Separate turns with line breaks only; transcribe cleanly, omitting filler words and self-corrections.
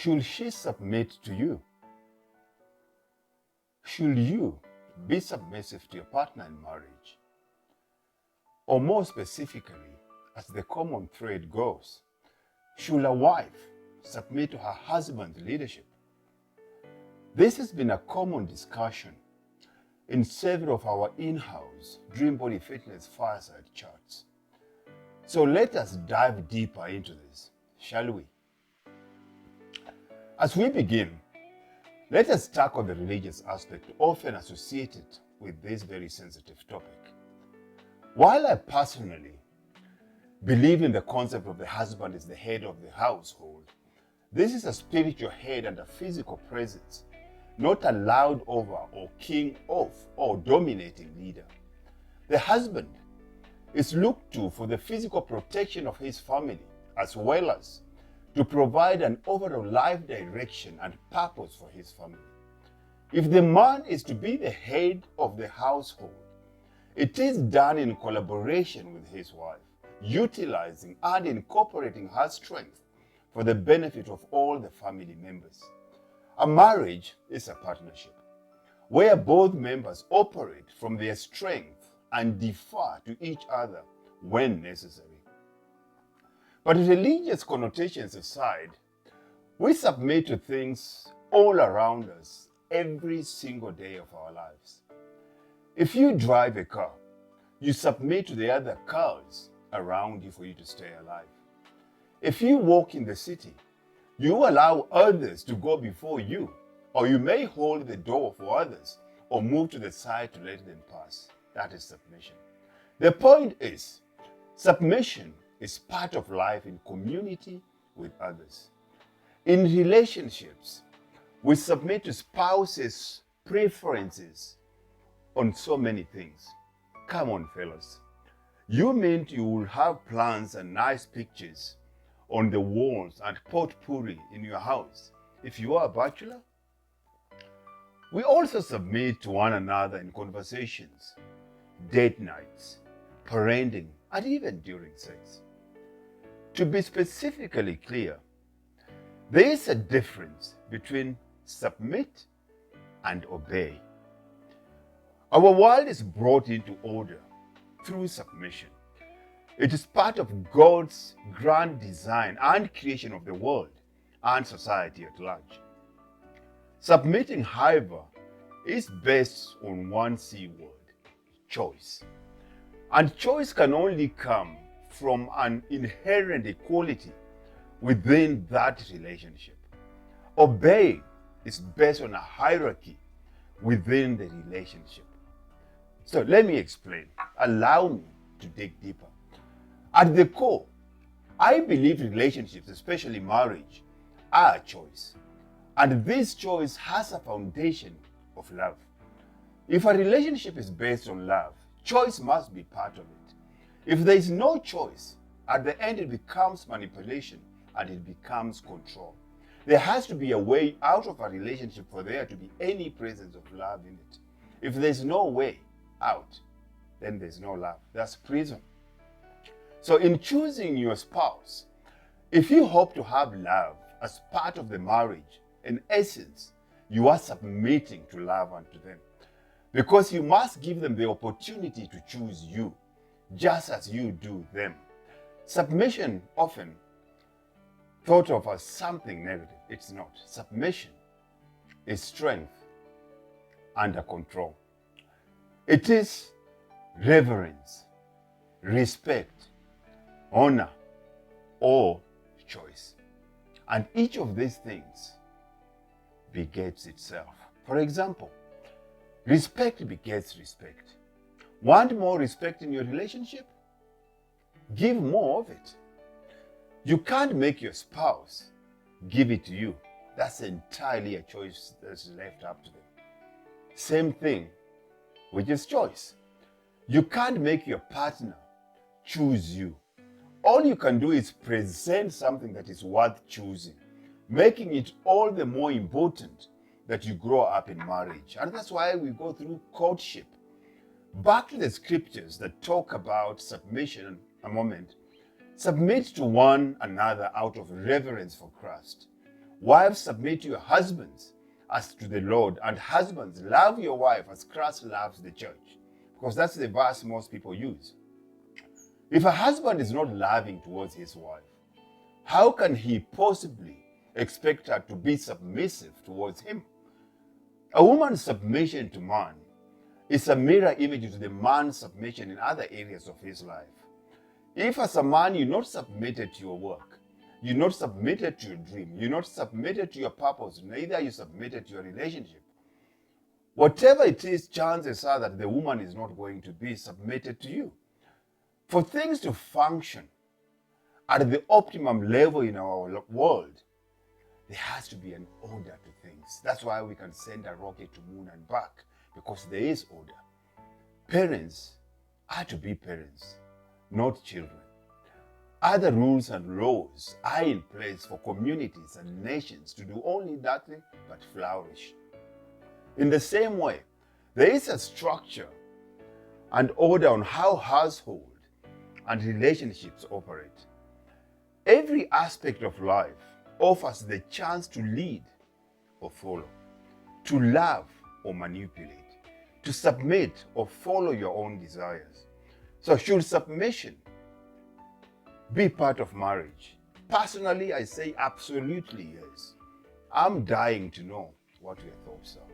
Should she submit to you? Should you be submissive to your partner in marriage? Or more specifically, as the common thread goes, should a wife submit to her husband's leadership? This has been a common discussion in several of our in-house Dream Body Fitness fireside chats. So let us dive deeper into this, shall we? As we begin, let us tackle the religious aspect often associated with this very sensitive topic. While I personally believe in the concept of the husband as the head of the household, this is a spiritual head and a physical presence, not a loud over or king of or dominating leader. The husband is looked to for the physical protection of his family, as well as to provide an overall life direction and purpose for his family. If the man is to be the head of the household, it is done in collaboration with his wife, utilizing and incorporating her strength for the benefit of all the family members. A marriage is a partnership where both members operate from their strength and defer to each other when necessary. But religious connotations aside, we submit to things all around us every single day of our lives. If you drive a car, you submit to the other cars around you for you to stay alive. If you walk in the city, you allow others to go before you, or you may hold the door for others or move to the side to let them pass. That is submission. The point is, submission is part of life in community with others. In relationships, we submit to spouses' preferences on so many things. Come on, fellas. You mean you will have plans and nice pictures on the walls and potpourri in your house if you are a bachelor? We also submit to one another in conversations, date nights, parenting, and even during sex. To be specifically clear, there is a difference between submit and obey. Our world is brought into order through submission. It is part of God's grand design and creation of the world and society at large. Submitting, however, is based on one C word: choice. And choice can only come from an inherent equality within that relationship. Obeying is based on a hierarchy within the relationship. So let me explain. Allow me to dig deeper. At the core, I believe relationships, especially marriage, are a choice. And this choice has a foundation of love. If a relationship is based on love, choice must be part of it. If there is no choice, at the end it becomes manipulation and it becomes control. There has to be a way out of a relationship for there to be any presence of love in it. If there's no way out, then there's no love. That's prison. So in choosing your spouse, if you hope to have love as part of the marriage, in essence, you are submitting to love unto them. Because you must give them the opportunity to choose you, just as you do them. Submission often thought of as something negative. It's not. Submission is strength under control. It is reverence, respect, honor, or choice. And each of these things begets itself. For example, respect begets respect. Want more respect in your relationship? Give more of it. You can't make your spouse give it to you. That's entirely a choice that's left up to them. Same thing with this choice. You can't make your partner choose you. All you can do is present something that is worth choosing, making it all the more important that you grow up in marriage. And that's why we go through courtship. Back to the scriptures that talk about submission a moment. Submit to one another out of reverence for Christ. Wives, submit to your husbands as to the Lord, and husbands, love your wife as Christ loves the church. Because that's the verse most people use. If a husband is not loving towards his wife, how can he possibly expect her to be submissive towards him? A woman's submission to man is a mirror image to the man's submission in other areas of his life. If as a man you're not submitted to your work, you're not submitted to your dream, you're not submitted to your purpose, neither are you submitted to your relationship, whatever it is, chances are that the woman is not going to be submitted to you. For things to function at the optimum level in our world, there has to be an order to things. That's why we can send a rocket to moon and back, because there is order. Parents are to be parents, not children. Other rules and laws are in place for communities and nations to do only nothing but flourish. In the same way, there is a structure and order on how household and relationships operate. Every aspect of life offers the chance to lead or follow, to love or manipulate, to submit or follow your own desires. So should submission be part of marriage? Personally, I say absolutely yes. I'm dying to know what your thoughts are.